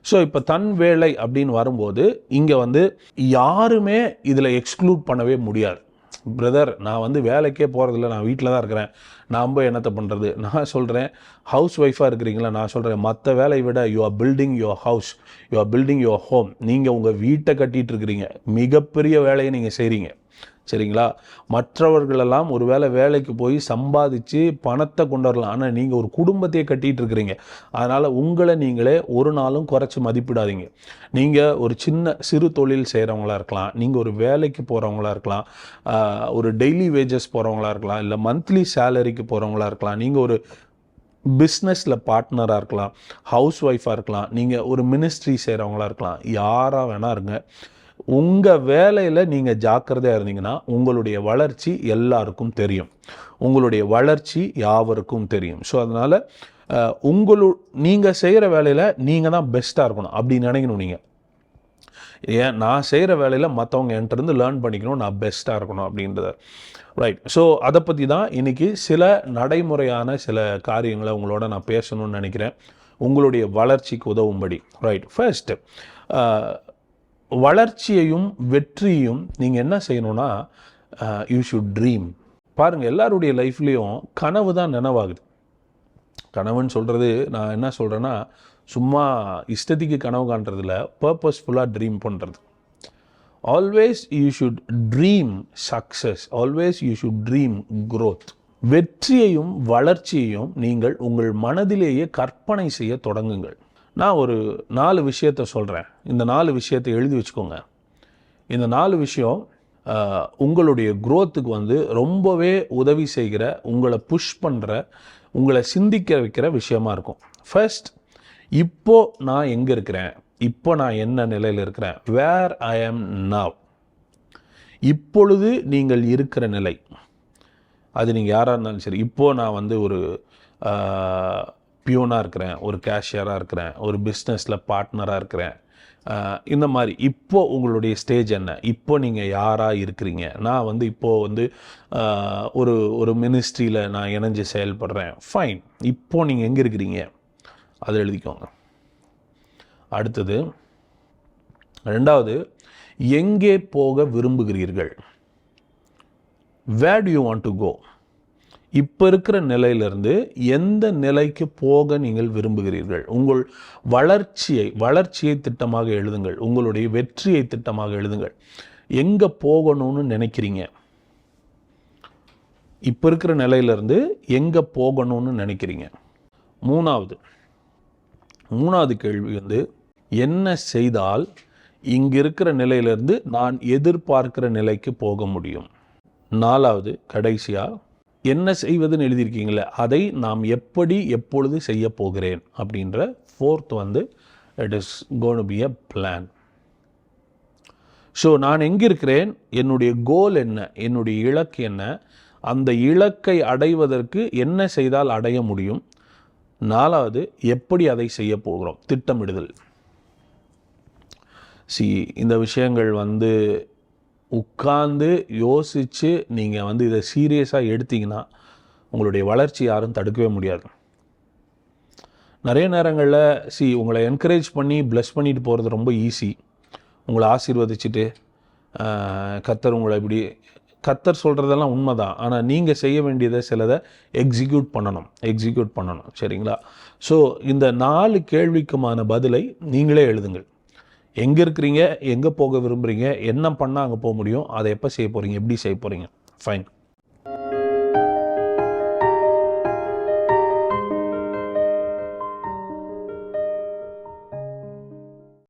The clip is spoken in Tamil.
ஸோ இப்போ தன் வேலை அப்படின்னு வரும்போது இங்கே வந்து யாருமே இதில் எக்ஸ்க்ளூட் பண்ணவே முடியாது. பிரதர், நான் வந்து வேலைக்கே போகிறதில்ல, நான் வீட்டில் தான் இருக்கிறேன், நான் போய் என்னத்தை பண்ணுறது? நான் சொல்கிறேன், ஹவுஸ் ஒய்ஃபாக இருக்கிறீங்களா, நான் சொல்கிறேன், மற்ற வேலையை விட you are building your house, you are building your home. நீங்கள் உங்கள் வீட்டை கட்டிகிட்டு இருக்கிறீங்க, மிகப்பெரிய வேலையை நீங்கள் செய்கிறீங்க. சரிங்களா? மற்றவர்களெல்லாம் ஒரு வேலைக்கு போய் சம்பாதிச்சு பணத்தை கொண்டு வரலாம், ஆனால் நீங்கள் ஒரு குடும்பத்தையே கட்டிகிட்டு இருக்கிறீங்க. அதனால் உங்களை நீங்களே ஒரு நாளும் குறைச்சி மதிப்பிடாதீங்க. நீங்கள் ஒரு சிறு தொழில் செய்கிறவங்களா இருக்கலாம், நீங்கள் ஒரு வேலைக்கு போகிறவங்களா இருக்கலாம், ஒரு டெய்லி வேஜஸ் போகிறவங்களா இருக்கலாம், இல்லை மந்த்லி சேலரிக்கு போகிறவங்களா இருக்கலாம், நீங்கள் ஒரு பிஸ்னஸில் பார்ட்னராக இருக்கலாம், ஹவுஸ் ஒய்ஃபாக இருக்கலாம், நீங்கள் ஒரு மினிஸ்ட்ரி செய்கிறவங்களா இருக்கலாம், யாராக வேணா இருங்க. உங்கள் வேலையில் நீங்கள் ஜாக்கிரதையாக இருந்தீங்கன்னா உங்களுடைய வளர்ச்சி எல்லாருக்கும் தெரியும், உங்களுடைய வளர்ச்சி யாவருக்கும் தெரியும். ஸோ அதனால் நீங்கள் செய்கிற வேலையில் நீங்கள் தான் பெஸ்ட்டாக இருக்கணும் அப்படின்னு நினைக்கணும். நீங்கள் ஏன் நான் செய்கிற வேலையில் மற்றவங்க என்கிட்டருந்து லேர்ன் பண்ணிக்கணும், நான் பெஸ்ட்டாக இருக்கணும் அப்படின்றத. ரைட். ஸோ அதை பற்றி தான் இன்றைக்கி சில நடைமுறையான சில காரியங்களை உங்களோட நான் பேசணும்னு நினைக்கிறேன், உங்களுடைய வளர்ச்சிக்கு உதவும்படி. ரைட். ஃபர்ஸ்ட், வளர்ச்சியையும் வெற்றியும் நீங்கள் என்ன செய்யணும்னா, யூ ஷுட் ட்ரீம். பாருங்கள், எல்லாருடைய லைஃப்லேயும் கனவு தான் நினைவாகுது. கனவுன்னு சொல்கிறது நான் என்ன சொல்கிறேன்னா, சும்மா இஷ்டத்துக்கு கனவு காண்றதில்ல, பர்பஸ்ஃபுல்லாக ட்ரீம் பண்ணுறது. Always you should dream success, always you should dream growth. வெற்றியையும் வளர்ச்சியையும் நீங்கள் உங்கள் மனதிலேயே கற்பனை செய்ய தொடங்குங்கள். நான் ஒரு 4 விஷயத்தை சொல்கிறேன், இந்த 4 விஷயத்தை எழுதி வச்சுக்கோங்க. இந்த 4 விஷயம் உங்களுடைய க்ரோத்துக்கு வந்து ரொம்பவே உதவி செய்கிற, உங்களை புஷ் பண்ணுற, உங்களை சிந்திக்க வைக்கிற விஷயமா இருக்கும். ஃபர்ஸ்ட், இப்போ நான் எங்கே இருக்கிறேன், இப்போ நான் என்ன நிலையில் இருக்கிறேன், வேர் ஐ ஆம் நவ். இப்பொழுது நீங்கள் இருக்கிற நிலை, அது நீங்கள் யாராக இருந்தாலும் சரி. இப்போது நான் வந்து ஒரு பியூனாக இருக்கிறேன், ஒரு கேஷியராக இருக்கிறேன், ஒரு பிஸ்னஸில் பார்ட்னராக இருக்கிறேன், இந்த மாதிரி இப்போது உங்களுடைய ஸ்டேஜ் என்ன, இப்போ நீங்கள் யாராக இருக்கிறீங்க. நான் வந்து இப்போது வந்து ஒரு மினிஸ்ட்ரியில் நான் இணைஞ்சு செயல்படுறேன். ஃபைன். இப்போது நீங்கள் எங்கே இருக்கிறீங்க அதை எழுதிக்கோங்க. அடுத்தது, 2வது, எங்கே போக விரும்புகிறீர்கள், where do you want to go. இப்போ இருக்கிற நிலையிலிருந்து எந்த நிலைக்கு போக நீங்கள் விரும்புகிறீர்கள். உங்கள் வளர்ச்சியை திட்டமாக எழுதுங்கள், உங்களுடைய வெற்றியை திட்டமாக எழுதுங்கள். எங்கே போகணும்னு நினைக்கிறீங்க, இப்போ இருக்கிற நிலையிலிருந்து எங்கே போகணும்னு நினைக்கிறீங்க. மூணாவது கேள்வி வந்து, என்ன செய்தால் இங்கே இருக்கிற நிலையிலிருந்து நான் எதிர்பார்க்கிற நிலைக்கு போக முடியும். 4வது, கடைசியாக, என்ன செய்வதுன்னு எழுதியிருக்கீங்களே, அதை நாம் எப்படி எப்பொழுது செய்ய போகிறேன் அப்படின்ற 4th வந்து, it is gonna be a plan. So நான் எங்கே இருக்கிறேன், என்னுடைய கோல் என்ன, என்னுடைய இலக்கு என்ன, அந்த இலக்கை அடைவதற்கு என்ன செய்தால் அடைய முடியும். 4வது, எப்படி அதை செய்ய போகிறோம், திட்டமிடுதல். இந்த விஷயங்கள் வந்து உட்கார்ந்து யோசித்து நீங்கள் வந்து இதை சீரியஸாக எடுத்தீங்கன்னா உங்களுடைய வளர்ச்சி யாரும் தடுக்கவே முடியாது. நிறைய நேரங்களில் உங்களை என்கரேஜ் பண்ணி ப்ளஸ் பண்ணிட்டு போகிறது ரொம்ப ஈஸி. உங்களை ஆசீர்வதிச்சுட்டு கர்த்தர் உங்களை இப்படி, கர்த்தர் சொல்கிறதெல்லாம் உண்மை தான், ஆனால் நீங்கள் செய்ய வேண்டியதை சிலதை எக்ஸிக்யூட் பண்ணணும். சரிங்களா? ஸோ இந்த 4 கேள்விக்குமான பதிலை நீங்களே எழுதுங்கள். எங்கே இருக்கிறீங்க, எங்கே போக விரும்புகிறீங்க, என்ன பண்ணால் அங்கே போக முடியும், அதை எப்போ செய்ய போகிறீங்க, எப்படி செய்ய போகிறீங்க. ஃபைன்.